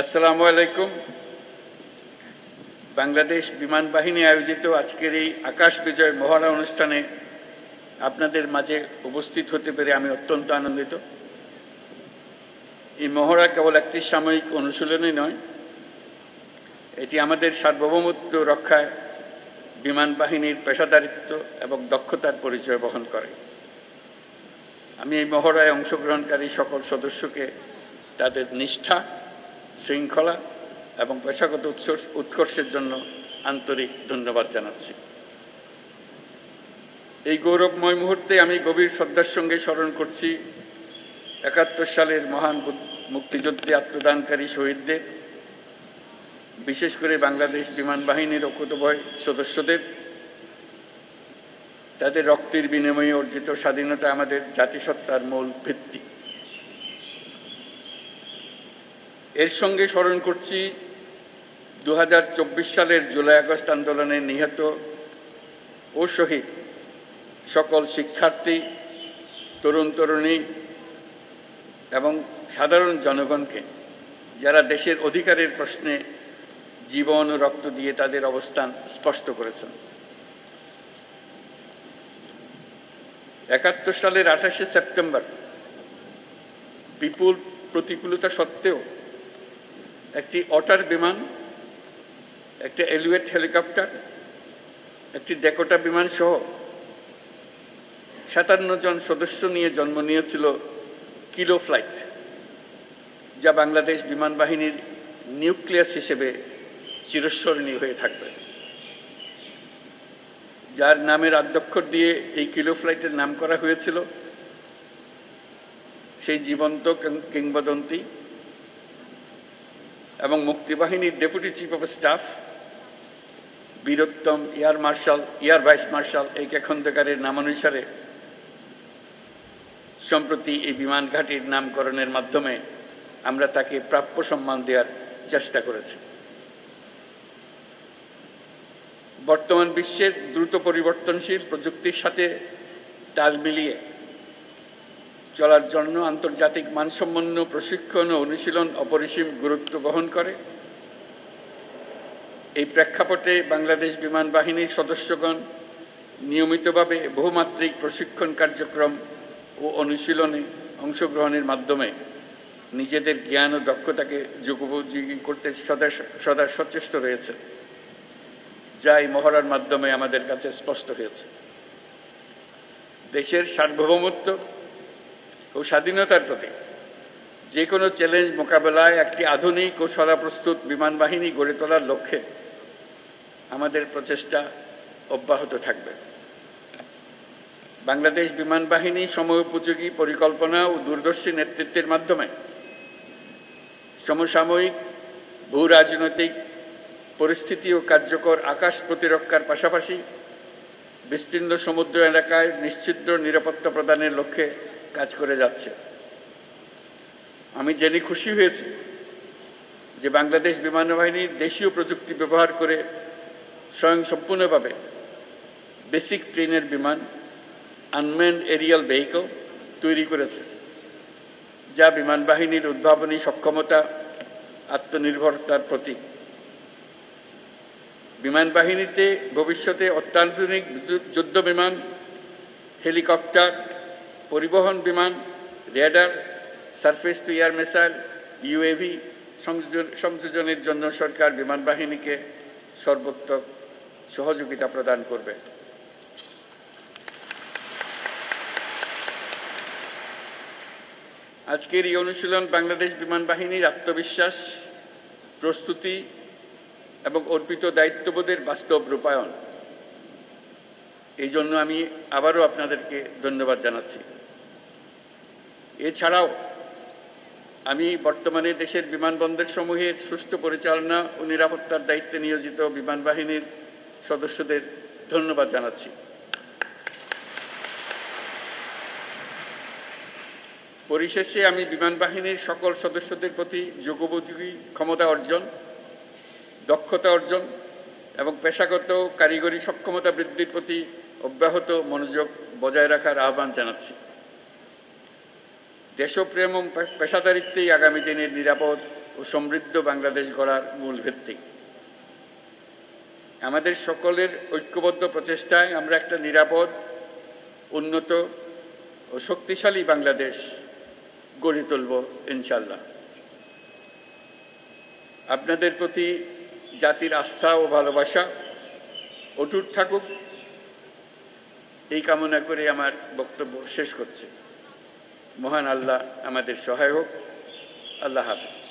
আসসালামু আলাইকুম। বাংলাদেশ বিমান বাহিনী আয়োজিত আজকের এই আকাশ বিজয় মহড়া অনুষ্ঠানে আপনাদের মাঝে উপস্থিত হতে পেরে আমি অত্যন্ত আনন্দিত। এই মহড়া কেবল একটি সাময়িক অনুশীলনই নয়, এটি আমাদের সার্বভৌমত্ব রক্ষায় বিমান বাহিনীর পেশাদারিত্ব এবং দক্ষতার পরিচয় বহন করে। আমি এই মহড়ায় অংশগ্রহণকারী সকল সদস্যকে তাদের নিষ্ঠা, শৃঙ্খলা এবং পেশাগত উৎকর্ষের জন্য আন্তরিক ধন্যবাদ জানাচ্ছি। এই গৌরবময় মুহূর্তে আমি গভীর শ্রদ্ধার সঙ্গে স্মরণ করছি ৭১ সালের মহান মুক্তিযুদ্ধে আত্মদানকারী শহীদদের, বিশেষ করে বাংলাদেশ বিমান বাহিনীর অকুতোভয় সদস্যদের। তাদের রক্তের বিনিময়ে অর্জিত স্বাধীনতা আমাদের জাতিসত্তার মূল ভিত্তি। এর সঙ্গে স্মরণ করছি ২০২৪ সালের জুলাই আগস্ট আন্দোলনে নিহত ও শহীদ সকল শিক্ষার্থী, তরুণ তরুণী এবং সাধারণ জনগণকে, যারা দেশের অধিকারের প্রশ্নে জীবন ও রক্ত দিয়ে তাদের অবস্থান স্পষ্ট করেছেন। ৭১ সালের ২৮শে সেপ্টেম্বর বিপুল প্রতিকূলতা সত্ত্বেও একটি অটার বিমান, একটি এলিওয়েট হেলিকপ্টার, একটি ডেকোটা বিমান সহ ৫৭ জন সদস্য নিয়ে জন্ম নিয়েছিল কিলো ফ্লাইট, যা বাংলাদেশ বিমান বাহিনীর নিউক্লিয়াস হিসেবে চিরস্মরণীয় হয়ে থাকবে। যার নামের আদ্যক্ষর দিয়ে এই কিলো ফ্লাইটের নাম করা হয়েছিল, সেই জীবন্ত কিংবদন্তি এবং মুক্তিবাহিনীর ডেপুটি চিফ অফ স্টাফ বীরোত্তম এয়ার ভাইস মার্শাল এ.কে খন্দকারের নামানুসারে সম্প্রতি এই বিমান ঘাঁটির নামকরণের মাধ্যমে আমরা তাকে প্রাপ্য সম্মান দেওয়ার চেষ্টা করেছি। বর্তমান বিশ্বের দ্রুত পরিবর্তনশীল প্রযুক্তির সাথে তাল মিলিয়ে চলার জন্য আন্তর্জাতিক মানসম্পন্ন প্রশিক্ষণ ও অনুশীলন অপরিসীম গুরুত্ব বহন করে। এই প্রেক্ষাপটে বাংলাদেশ বিমান বাহিনীর সদস্যগণ নিয়মিতভাবে বহুমাত্রিক প্রশিক্ষণ কার্যক্রম ও অনুশীলনে অংশগ্রহণের মাধ্যমে নিজেদের জ্ঞান ও দক্ষতাকে যুগোপযোগী করতে সদা সচেষ্ট রয়েছে, যা এই মহড়ার মাধ্যমে আমাদের কাছে স্পষ্ট হয়েছে। দেশের সার্বভৌমত্ব ও স্বাধীনতার প্রতি যে কোনো চ্যালেঞ্জ মোকাবেলায় একটি আধুনিক ও সদাপ্রস্তুত বিমান বাহিনী গড়ে তোলার লক্ষ্যে আমাদের প্রচেষ্টা অব্যাহত থাকবে। বাংলাদেশ বিমান বাহিনী সময়োপযোগী পরিকল্পনা ও দূরদর্শী নেতৃত্বের মাধ্যমে সমসাময়িক ভূ রাজনৈতিক পরিস্থিতি ও কার্যকর আকাশ প্রতিরক্ষার পাশাপাশি বিস্তীর্ণ সমুদ্র এলাকায় নিশ্চিদ্র নিরাপত্তা প্রদানের লক্ষ্যে কাজ করে যাচ্ছে। আমি জেনে খুশি হয়েছি যে বাংলাদেশ বিমান বাহিনী দেশীয় প্রযুক্তি ব্যবহার করে স্বয়ংসম্পূর্ণভাবে বেসিক ট্রেনের বিমান আনম্যান্ড এরিয়াল ভেহিকল তৈরি করেছে, যা বিমান বাহিনীর উদ্ভাবনী সক্ষমতা, আত্মনির্ভরতার প্রতীক। বিমান বাহিনীতে ভবিষ্যতে অত্যাধুনিক যুদ্ধ বিমান, হেলিকপ্টার, পরিবহন বিমান, radar, surface to air missile, UAV সংযোজনের জন্য সরকার বিমান বাহিনীকে সর্বোত্তম সহযোগিতা প্রদান করবে। আজকের এই অনুশীলন বাংলাদেশ বিমান বাহিনীর আত্মবিশ্বাস, প্রস্তুতি এবং অর্পিত দায়িত্ববোধের বাস্তব রূপায়ণ। এই জন্য আমি আবারও আপনাদেরকে ধন্যবাদ জানাচ্ছি। এছাড়াও আমি বর্তমানে দেশের বিমানবন্দর সমূহের সুষ্ঠু পরিচালনা ও নিরাপত্তার দায়িত্বে নিয়োজিত বিমান বাহিনীর সদস্যদের ধন্যবাদ জানাচ্ছি। পরিশেষে আমি বিমান বাহিনীর সকল সদস্যদের প্রতি যুগোপযোগী ক্ষমতা অর্জন, দক্ষতা অর্জন এবং পেশাগত কারিগরি সক্ষমতা বৃদ্ধির প্রতি অব্যাহত মনোযোগ বজায় রাখার আহ্বান জানাচ্ছি। দেশপ্রেম ও পেশাদারিত্বেই আগামী দিনের নিরাপদ ও সমৃদ্ধ বাংলাদেশ গড়ার মূল ভিত্তি। আমাদের সকলের ঐক্যবদ্ধ প্রচেষ্টায় আমরা একটা নিরাপদ, উন্নত ও শক্তিশালী বাংলাদেশ গড়ে তুলব ইনশাআল্লাহ। আপনাদের প্রতি জাতির আস্থা ও ভালোবাসা অটুট থাকুক, এই কামনা করে আমার বক্তব্য শেষ করছি। মহান আল্লাহ আমাদের সহায় হোক। আল্লাহ হাফেজ।